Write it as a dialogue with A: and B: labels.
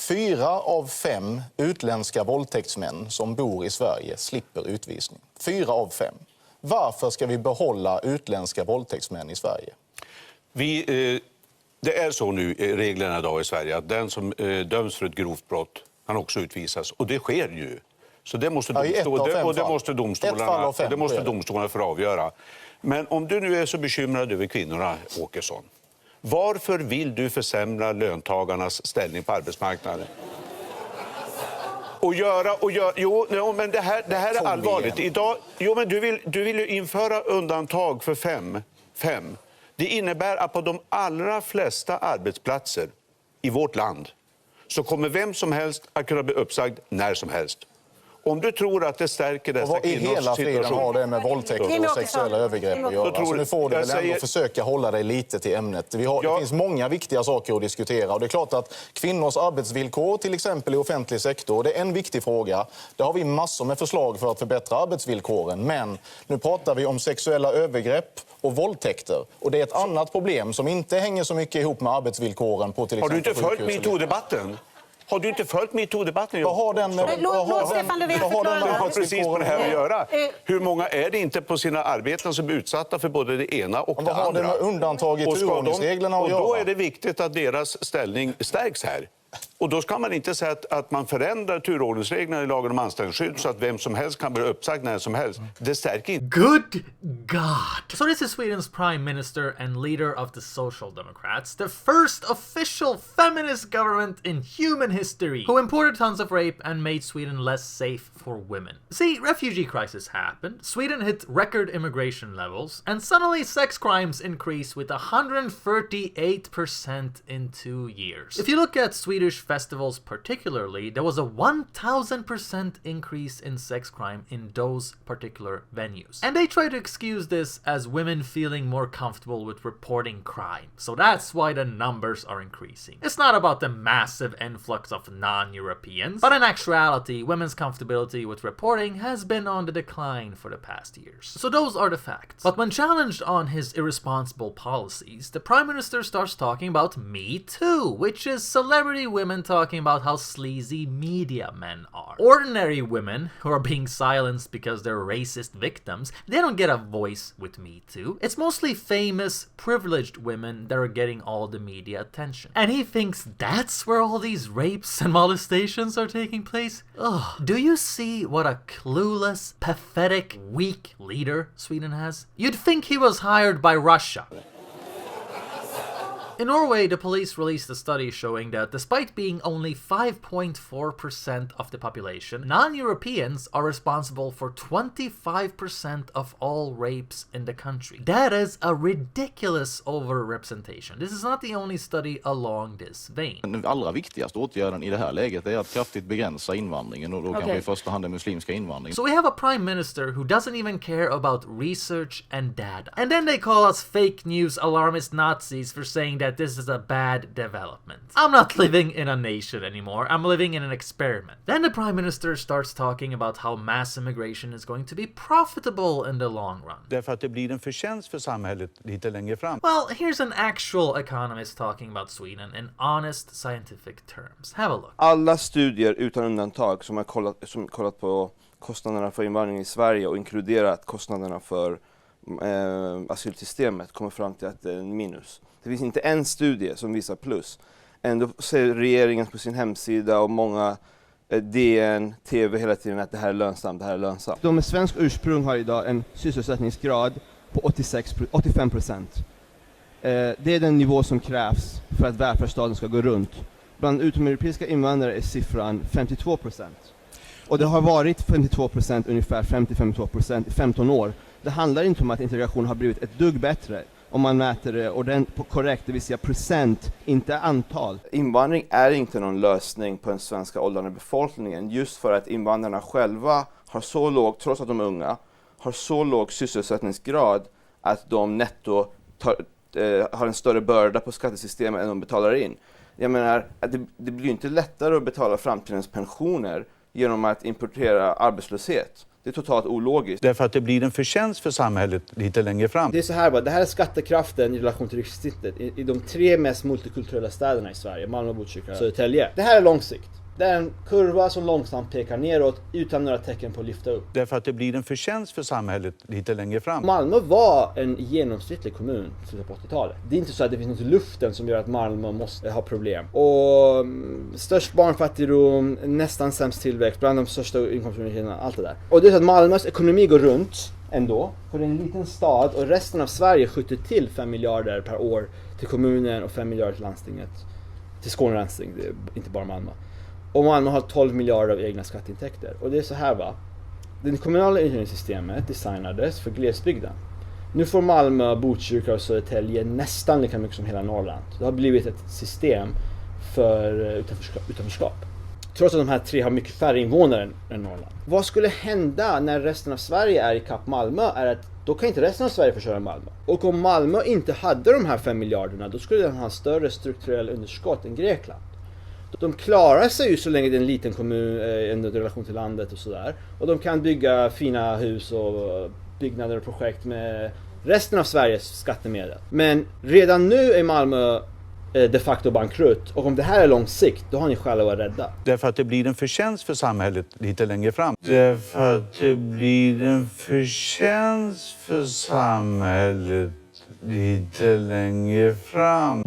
A: 4 av 5 utländska våldtäktsmän som bor i Sverige slipper utvisning. 4 av 5. Varför ska vi behålla utländska våldtäktsmän i Sverige?
B: Det är så nu i reglerna idag i Sverige att den som döms för ett grovt brott kan också utvisas. Och det sker ju. Så det måste, domstolarna få avgöra. Men om du nu är så bekymrad över kvinnorna, Åkesson, varför vill du försämra löntagarnas ställning på arbetsmarknaden? Men det här är allvarligt. Idag, men du vill ju införa undantag för 5. Det innebär att på de allra flesta arbetsplatser i vårt land så kommer vem som helst att kunna bli uppsagd när som helst. Om du tror att det stärker dessa kvinnors situation...
A: hela friden har det med våldtäkter och sexuella övergrepp att göra. Så nu får du väl ändå försöka hålla dig lite till ämnet. Det finns många viktiga saker att diskutera. Och det är klart att kvinnors arbetsvillkor, till exempel i offentlig sektor, det är en viktig fråga. Där har vi massor med förslag för att förbättra arbetsvillkoren. Men nu pratar vi om sexuella övergrepp och våldtäkter. Och det är ett annat problem som inte hänger så mycket ihop med arbetsvillkoren på till exempel
B: sjukhus. Har du inte följt MeToo-debatten? Har du inte följt MeToo-debatten?
A: Vad har den
B: precis med det här att göra? Hur många är det inte på sina arbeten som är utsatta för både det ena och det andra?
A: Vad har det med undantag i turordningsreglerna att göra?
B: Och då är det viktigt att deras ställning stärks här. Och då ska man inte säga att man förändrar turordningsreglerna i lagen om anställningsskydd så att vem som helst kan bli uppsagd när som helst. Det stärker inte.
C: Good God! So this is Sweden's Prime Minister and leader of the Social Democrats, the first official feminist government in human history, who imported tons of rape and made Sweden less safe for women. See, refugee crisis happened, Sweden hit record immigration levels, and suddenly sex crimes increased with 138% in 2 years. If you look at Swedish festivals particularly, there was a 1000% increase in sex crime in those particular venues. And they try to excuse this as women feeling more comfortable with reporting crime. So that's why the numbers are increasing. It's not about the massive influx of non-Europeans, but in actuality, women's comfortability with reporting has been on the decline for the past years. So those are the facts. But when challenged on his irresponsible policies, the Prime Minister starts talking about Me Too, which is celebrity women talking about how sleazy media men are. Ordinary women who are being silenced because they're racist victims, they don't get a voice with Me Too. It's mostly famous, privileged women that are getting all the media attention. And he thinks that's where all these rapes and molestations are taking place? Ugh. Do you see what a clueless, pathetic, weak leader Sweden has? You'd think he was hired by Russia. In Norway, the police released a study showing that despite being only 5.4% of the population, non-Europeans are responsible for 25% of all rapes in the country. That is a ridiculous overrepresentation. This is not the only study along this vein.
D: Den allra viktigaste åtgärden i det här läget är att kraftigt begränsa invandringen och då kanske i första hand den muslimska invandringen.
C: So we have a prime minister who doesn't even care about research and data. And then they call us fake news alarmist Nazis for saying that this is a bad development. I'm not living in a nation anymore. I'm living in an experiment. Then the Prime Minister starts talking about how mass immigration is going to be profitable in the long run.
B: Därför att det blir en förtjänst för samhället lite längre fram.
C: Well, here's an actual economist talking about Sweden in honest scientific terms. Have a look.
E: Alla studier utan undantag som har kollat på kostnaderna för invandring i Sverige och inkluderat kostnaderna för asylsystemet kommer fram till att det är en minus. Det finns inte en studie som visar plus. Ändå säger regeringen på sin hemsida och många DN, TV hela tiden att det här är lönsamt, det här är lönsamt.
F: De med svensk ursprung har idag en sysselsättningsgrad på 85%. Det är den nivå som krävs för att välfärdsstaten ska gå runt. Bland utomeuropeiska invandrare är siffran 52%. Och det har varit 52%, ungefär 50-52% i 15 år. Det handlar inte om att integration har blivit ett dugg bättre om man mäter det ordentligt korrekt, det vill säga procent, inte antal.
E: Invandring är inte någon lösning på den svenska åldrande befolkningen, just för att invandrarna själva har så låg, trots att de är unga, har så låg sysselsättningsgrad att de netto har en större börda på skattesystemet än de betalar in. Jag menar, att det blir inte lättare att betala framtidens pensioner genom att importera arbetslöshet. Det är totalt ologiskt.
B: Därför att det blir en förtjänst för samhället lite längre fram.
G: Det är så här bara, det här är skattekraften i relation till rikssnittet i de 3 mest multikulturella städerna i Sverige, Malmö, Botkyrka, Södertälje. Det här är lång sikt. Det är en kurva som långsamt pekar neråt utan några tecken på att lyfta upp.
B: Därför att det blir en förtjänst för samhället lite längre fram.
G: Malmö var en genomsnittlig kommun i slutet på 80-talet. Det är inte så att det finns något i luften som gör att Malmö måste ha problem. Och störst barnfattigdom, nästan sämst tillväxt, bland de största inkomstuniversiteterna, allt det där. Och det är så att Malmös ekonomi går runt ändå, för det är en liten stad och resten av Sverige skjuter till 5 miljarder per år till kommunen och 5 miljarder till landstinget. Till Skåne landsting, det är inte bara Malmö. Och Malmö har 12 miljarder av egna skatteintäkter. Och det är så här va. Det kommunala utjämningssystemet designades för glesbygden. Nu får Malmö, Botkyrka och Södertälje nästan lika mycket som hela Norrland. Det har blivit ett system för utanförskap. Trots att de här 3 har mycket färre invånare än Norrland. Vad skulle hända när resten av Sverige är i kapp Malmö är att då kan inte resten av Sverige försörja Malmö. Och om Malmö inte hade de här 5 miljarderna då skulle den ha större strukturell underskott än Grekland. De klarar sig ju så länge det är en liten kommun i relation till landet och sådär. Och de kan bygga fina hus och byggnader och projekt med resten av Sveriges skattemedel. Men redan nu är Malmö de facto bankrutt. Och om det här är lång sikt, då har ni själva varit rädda.
B: Därför att det blir en förtjänst för samhället lite längre fram. Därför att det blir en förtjänst för samhället lite längre fram.